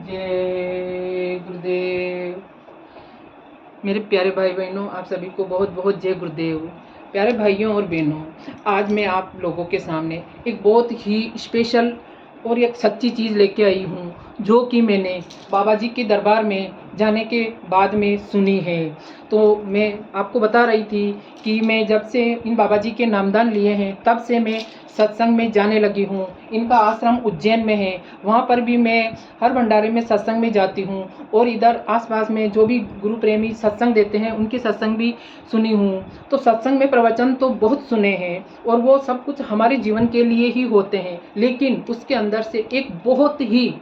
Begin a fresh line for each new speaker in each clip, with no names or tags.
जय गुरुदेव। मेरे प्यारे भाई बहनों, आप सभी को बहुत बहुत जय गुरुदेव। प्यारे भाइयों और बहनों, आज मैं आप लोगों के सामने एक बहुत ही स्पेशल और एक सच्ची चीज़ लेके आई हूँ, जो कि मैंने बाबा जी के दरबार में जाने के बाद में सुनी है। तो मैं आपको बता रही थी कि मैं जब से इन बाबा जी के नामदान लिए हैं तब से मैं सत्संग में जाने लगी हूँ। इनका आश्रम उज्जैन में है, वहाँ पर भी मैं हर भंडारे में सत्संग में जाती हूँ और इधर आसपास में जो भी गुरु प्रेमी सत्संग देते हैं उनके सत्संग भी सुनी हूँ। तो सत्संग में प्रवचन तो बहुत सुने हैं और वो सब कुछ हमारे जीवन के लिए ही होते हैं, लेकिन उसके अंदर से एक बहुत ही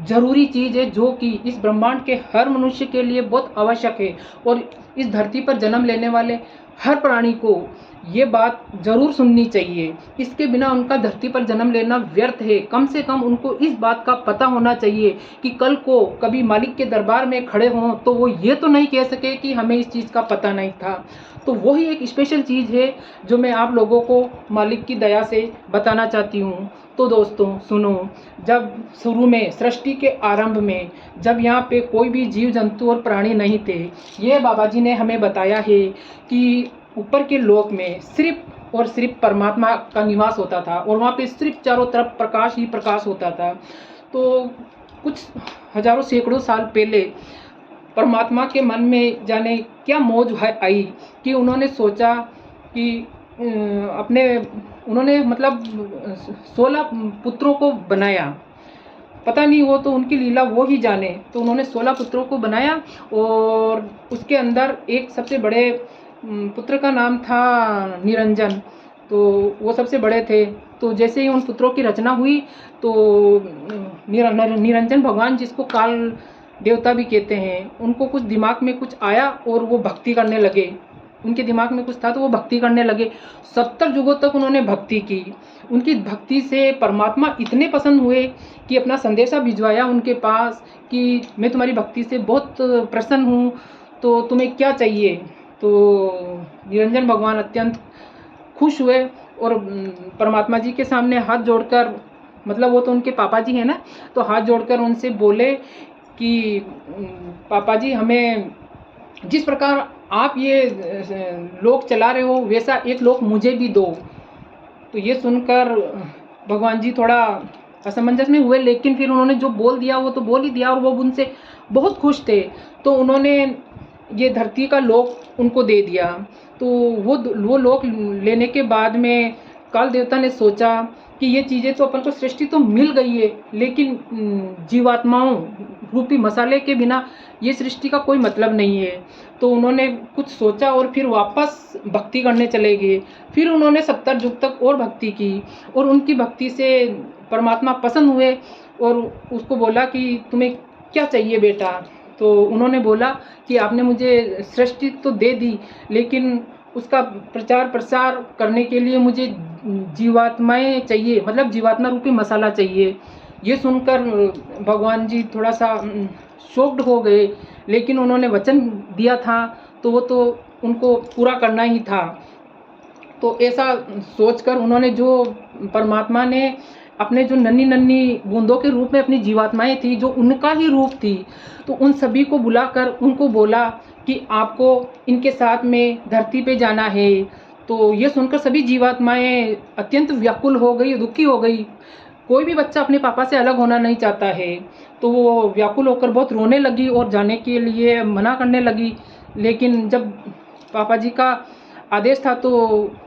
जरूरी चीज़ है जो कि इस ब्रह्मांड के हर मनुष्य के लिए बहुत आवश्यक है और इस धरती पर जन्म लेने वाले हर प्राणी को ये बात जरूर सुननी चाहिए। इसके बिना उनका धरती पर जन्म लेना व्यर्थ है। कम से कम उनको इस बात का पता होना चाहिए कि कल को कभी मालिक के दरबार में खड़े हों तो वो ये तो नहीं कह सके कि हमें इस चीज़ का पता नहीं था। तो वही एक स्पेशल चीज़ है जो मैं आप लोगों को मालिक की दया से बताना चाहती हूँ। तो दोस्तों सुनो, जब शुरू में सृष्टि के आरंभ में जब यहाँ पे कोई भी जीव जंतु और प्राणी नहीं थे, ये बाबा जी ने हमें बताया है कि ऊपर के लोक में सिर्फ और सिर्फ परमात्मा का निवास होता था और वहाँ पे सिर्फ चारों तरफ प्रकाश ही प्रकाश होता था। तो कुछ हजारों सैकड़ों साल पहले परमात्मा के मन में जाने क्या मौज आई कि उन्होंने सोचा कि उन्होंने मतलब 16 पुत्रों को बनाया। पता नहीं, वो तो उनकी लीला वो ही जाने। तो उन्होंने 16 पुत्रों को बनाया और उसके अंदर एक सबसे बड़े पुत्र का नाम था निरंजन। तो वो सबसे बड़े थे। तो जैसे ही उन पुत्रों की रचना हुई तो निरंजन भगवान, जिसको काल देवता भी कहते हैं, उनको कुछ दिमाग में कुछ आया और वो भक्ति करने लगे। उनके दिमाग में कुछ था तो वो भक्ति करने लगे। 70 युगों तक उन्होंने भक्ति की। उनकी भक्ति से परमात्मा इतने पसंद हुए कि अपना संदेशा भिजवाया उनके पास कि मैं तुम्हारी भक्ति से बहुत प्रसन्न हूँ, तो तुम्हें क्या चाहिए। तो निरंजन भगवान अत्यंत खुश हुए और परमात्मा जी के सामने हाथ जोड़कर, मतलब वो तो उनके पापा जी हैं ना, तो हाथ जोड़कर उनसे बोले कि पापा जी, हमें जिस प्रकार आप ये लोक चला रहे हो वैसा एक लोक मुझे भी दो। तो ये सुनकर भगवान जी थोड़ा असमंजस में हुए, लेकिन फिर उन्होंने जो बोल दिया वो तो बोल ही दिया और वो उनसे बहुत खुश थे। तो उन्होंने ये धरती का लोक उनको दे दिया। तो वो लोक लेने के बाद में काल देवता ने सोचा कि ये चीज़ें तो अपन को सृष्टि तो मिल गई है, लेकिन जीवात्माओं रूपी मसाले के बिना ये सृष्टि का कोई मतलब नहीं है। तो उन्होंने कुछ सोचा और फिर वापस भक्ति करने चले गए। फिर उन्होंने 70 युग तक और भक्ति की और उनकी भक्ति से परमात्मा पसंद हुए और उसको बोला कि तुम्हें क्या चाहिए बेटा। तो उन्होंने बोला कि आपने मुझे सृष्टि तो दे दी, लेकिन उसका प्रचार प्रसार करने के लिए मुझे जीवात्माएं चाहिए, मतलब जीवात्मा रूपी मसाला चाहिए। ये सुनकर भगवान जी थोड़ा सा शॉक्ड हो गए, लेकिन उन्होंने वचन दिया था तो वो तो उनको पूरा करना ही था। तो ऐसा सोचकर उन्होंने, जो परमात्मा ने अपने जो नन्ही नन्ही बूंदों के रूप में अपनी जीवात्माएं थी जो उनका ही रूप थी, तो उन सभी को बुलाकर उनको बोला कि आपको इनके साथ में धरती पे जाना है। तो ये सुनकर सभी जीवात्माएं अत्यंत व्याकुल हो गई, दुखी हो गई। कोई भी बच्चा अपने पापा से अलग होना नहीं चाहता है। तो वो व्याकुल होकर बहुत रोने लगी और जाने के लिए मना करने लगी। लेकिन जब पापा जी का आदेश था तो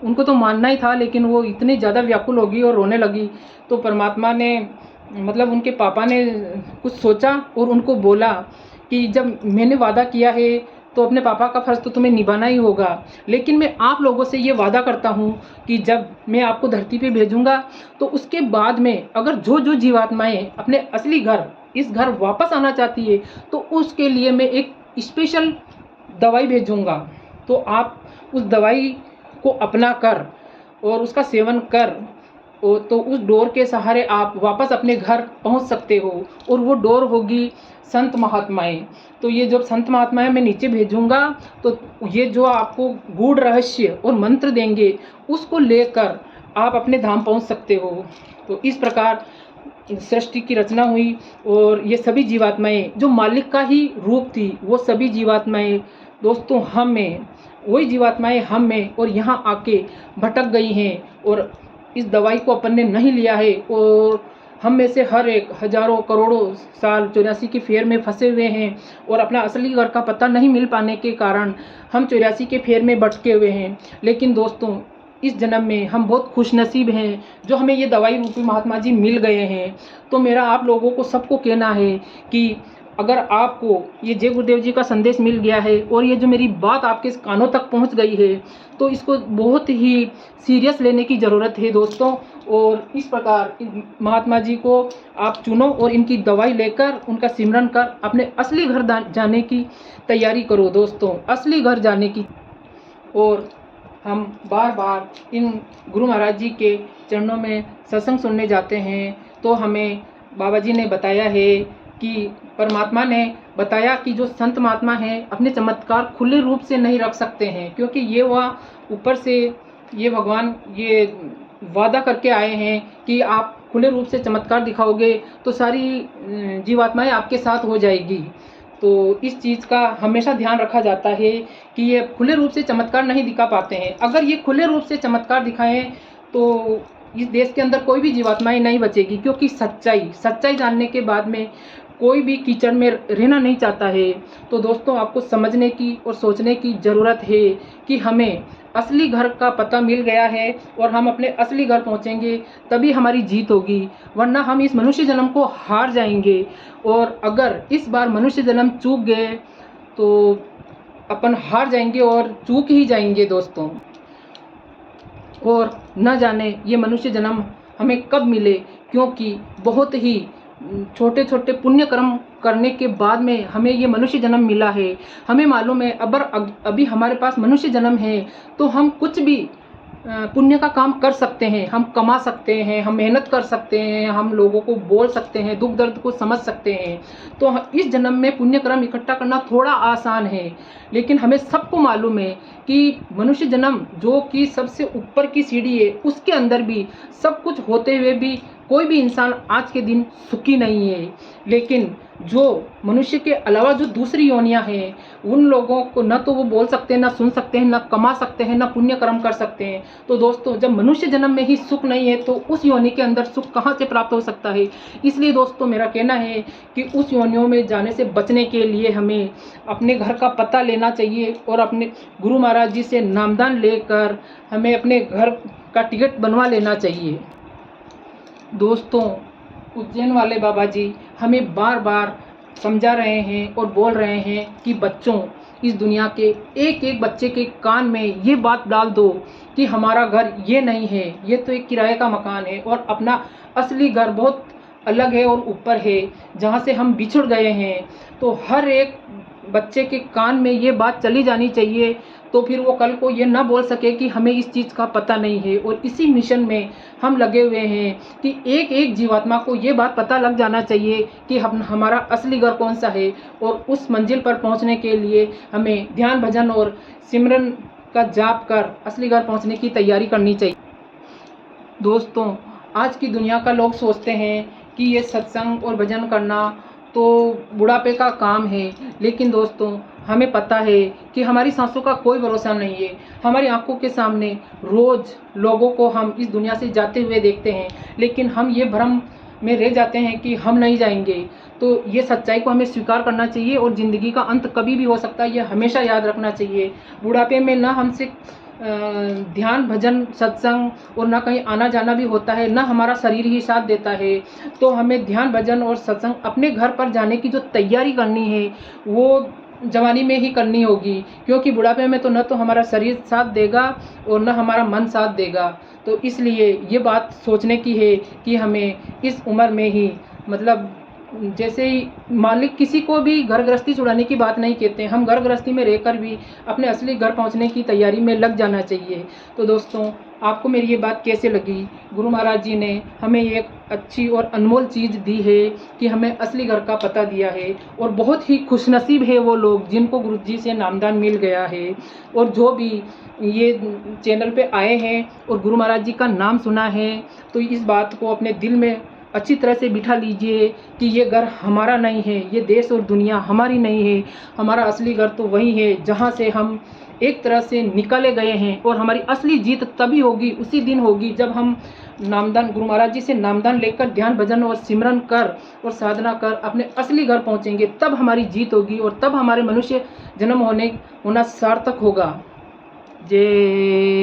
उनको तो मानना ही था, लेकिन वो इतनी ज़्यादा व्याकुल होगी और रोने लगी। तो परमात्मा ने, मतलब उनके पापा ने कुछ सोचा और उनको बोला कि जब मैंने वादा किया है तो अपने पापा का फ़र्ज़ तो तुम्हें निभाना ही होगा, लेकिन मैं आप लोगों से ये वादा करता हूँ कि जब मैं आपको धरती पे भेजूँगा तो उसके बाद में अगर जो जो जीवात्माएँ अपने असली घर, इस घर वापस आना चाहती है तो उसके लिए मैं एक स्पेशल दवाई भेजूँगा। तो आप उस दवाई को अपना कर और उसका सेवन कर, तो उस डोर के सहारे आप वापस अपने घर पहुंच सकते हो। और वो डोर होगी संत महात्माएं। तो ये जब संत महात्माएं मैं नीचे भेजूंगा तो ये जो आपको गूढ़ रहस्य और मंत्र देंगे उसको लेकर आप अपने धाम पहुंच सकते हो। तो इस प्रकार सृष्टि की रचना हुई और ये सभी जीवात्माएं जो मालिक का ही रूप थी, वो सभी जीवात्माएं दोस्तों हम में, वही जीवात्माएं हम में और यहाँ आके भटक गई हैं और इस दवाई को अपन ने नहीं लिया है और हम में से हर एक हजारों करोड़ों साल 84 की फेर में फंसे हुए हैं और अपना असली घर का पता नहीं मिल पाने के कारण हम 84 के फेर में भटके हुए हैं। लेकिन दोस्तों इस जन्म में हम बहुत खुशनसीब हैं जो हमें ये दवाई रूपी महात्मा जी मिल गए हैं। तो मेरा आप लोगों को सबको कहना है कि अगर आपको ये जय गुरुदेव जी का संदेश मिल गया है और ये जो मेरी बात आपके कानों तक पहुंच गई है तो इसको बहुत ही सीरियस लेने की ज़रूरत है दोस्तों। और इस प्रकार महात्मा जी को आप चुनो और इनकी दवाई लेकर उनका सिमरन कर अपने असली घर जाने की तैयारी करो दोस्तों, असली घर जाने की। और हम बार बार इन गुरु महाराज जी के चरणों में सत्संग सुनने जाते हैं तो हमें बाबा जी ने बताया है कि परमात्मा ने बताया कि जो संत महात्मा हैं अपने चमत्कार खुले रूप से नहीं रख सकते हैं, क्योंकि ये वह ऊपर से ये भगवान ये वादा करके आए हैं कि आप खुले रूप से चमत्कार दिखाओगे तो सारी जीवात्माएं आपके साथ हो जाएगी। तो इस चीज़ का हमेशा ध्यान रखा जाता है कि ये खुले रूप से चमत्कार नहीं दिखा पाते हैं। अगर ये खुले रूप से चमत्कार दिखाएं तो इस देश के अंदर कोई भी जीवात्माएं नहीं बचेगी, क्योंकि सच्चाई जानने के बाद में कोई भी कीचड़ में रहना नहीं चाहता है। तो दोस्तों आपको समझने की और सोचने की ज़रूरत है कि हमें असली घर का पता मिल गया है और हम अपने असली घर पहुंचेंगे तभी हमारी जीत होगी, वरना हम इस मनुष्य जन्म को हार जाएंगे। और अगर इस बार मनुष्य जन्म चूक गए तो अपन हार जाएंगे और चूक ही जाएंगे दोस्तों। और न जाने ये मनुष्य जन्म हमें कब मिले, क्योंकि बहुत ही छोटे छोटे पुण्य कर्म करने के बाद में हमें ये मनुष्य जन्म मिला है। हमें मालूम है अगर अभी हमारे पास मनुष्य जन्म है तो हम कुछ भी पुण्य का काम कर सकते हैं, हम कमा सकते हैं, हम मेहनत कर सकते हैं, हम लोगों को बोल सकते हैं, दुख दर्द को समझ सकते हैं। तो इस जन्म में पुण्य कर्म इकट्ठा करना थोड़ा आसान है, लेकिन हमें सबको मालूम है कि मनुष्य जन्म जो कि सबसे ऊपर की सीढ़ी है, उसके अंदर भी सब कुछ होते हुए भी कोई भी इंसान आज के दिन सुखी नहीं है। लेकिन जो मनुष्य के अलावा जो दूसरी योनियां हैं उन लोगों को न तो वो बोल सकते हैं, न सुन सकते हैं, न कमा सकते हैं, न पुण्य कर्म कर सकते हैं। तो दोस्तों जब मनुष्य जन्म में ही सुख नहीं है तो उस योनि के अंदर सुख कहाँ से प्राप्त हो सकता है। इसलिए दोस्तों मेरा कहना है कि उस योनियों में जाने से बचने के लिए हमें अपने घर का पता लेना चाहिए और अपने गुरु महाराज जी से नामदान लेकर हमें अपने घर का टिकट बनवा लेना चाहिए। दोस्तों उज्जैन वाले बाबा जी हमें बार बार समझा रहे हैं और बोल रहे हैं कि बच्चों, इस दुनिया के एक एक बच्चे के कान में ये बात डाल दो कि हमारा घर ये नहीं है, ये तो एक किराए का मकान है और अपना असली घर बहुत अलग है और ऊपर है जहाँ से हम बिछुड़ गए हैं। तो हर एक बच्चे के कान में ये बात चली जानी चाहिए, तो फिर वो कल को ये ना बोल सके कि हमें इस चीज़ का पता नहीं है। और इसी मिशन में हम लगे हुए हैं कि एक एक जीवात्मा को ये बात पता लग जाना चाहिए कि हमारा असली घर कौन सा है, और उस मंजिल पर पहुंचने के लिए हमें ध्यान भजन और सिमरन का जाप कर असली घर पहुंचने की तैयारी करनी चाहिए। दोस्तों आज की दुनिया का लोग सोचते हैं कि ये सत्संग और भजन करना तो बुढ़ापे का काम है, लेकिन दोस्तों हमें पता है कि हमारी सांसों का कोई भरोसा नहीं है। हमारी आंखों के सामने रोज़ लोगों को हम इस दुनिया से जाते हुए देखते हैं, लेकिन हम ये भ्रम में रह जाते हैं कि हम नहीं जाएंगे। तो ये सच्चाई को हमें स्वीकार करना चाहिए और ज़िंदगी का अंत कभी भी हो सकता है, ये हमेशा याद रखना चाहिए। बुढ़ापे में ना हमसे ध्यान भजन सत्संग और ना कहीं आना जाना भी होता है, ना हमारा शरीर ही साथ देता है। तो हमें ध्यान भजन और सत्संग अपने घर पर जाने की जो तैयारी करनी है वो जवानी में ही करनी होगी, क्योंकि बुढ़ापे में तो न तो हमारा शरीर साथ देगा और न हमारा मन साथ देगा। तो इसलिए ये बात सोचने की है कि हमें इस उम्र में ही, मतलब जैसे ही मालिक किसी को भी घर गृहस्थी छुड़ाने की बात नहीं कहते, हम घर गृहस्थी में रहकर भी अपने असली घर पहुंचने की तैयारी में लग जाना चाहिए। तो दोस्तों आपको मेरी ये बात कैसे लगी? गुरु महाराज जी ने हमें एक अच्छी और अनमोल चीज़ दी है कि हमें असली घर का पता दिया है, और बहुत ही खुशनसीब है वो लोग जिनको गुरु जी से नामदान मिल गया है। और जो भी ये चैनल पे आए हैं और गुरु महाराज जी का नाम सुना है तो इस बात को अपने दिल में अच्छी तरह से बिठा लीजिए कि ये घर हमारा नहीं है, ये देश और दुनिया हमारी नहीं है, हमारा असली घर तो वही है जहाँ से हम एक तरह से निकाले गए हैं। और हमारी असली जीत तभी होगी, उसी दिन होगी, जब हम नामदान, गुरु महाराज जी से नामदान लेकर ध्यान भजन और सिमरन कर और साधना कर अपने असली घर पहुँचेंगे, तब हमारी जीत होगी और तब हमारे मनुष्य जन्म होना सार्थक होगा। जय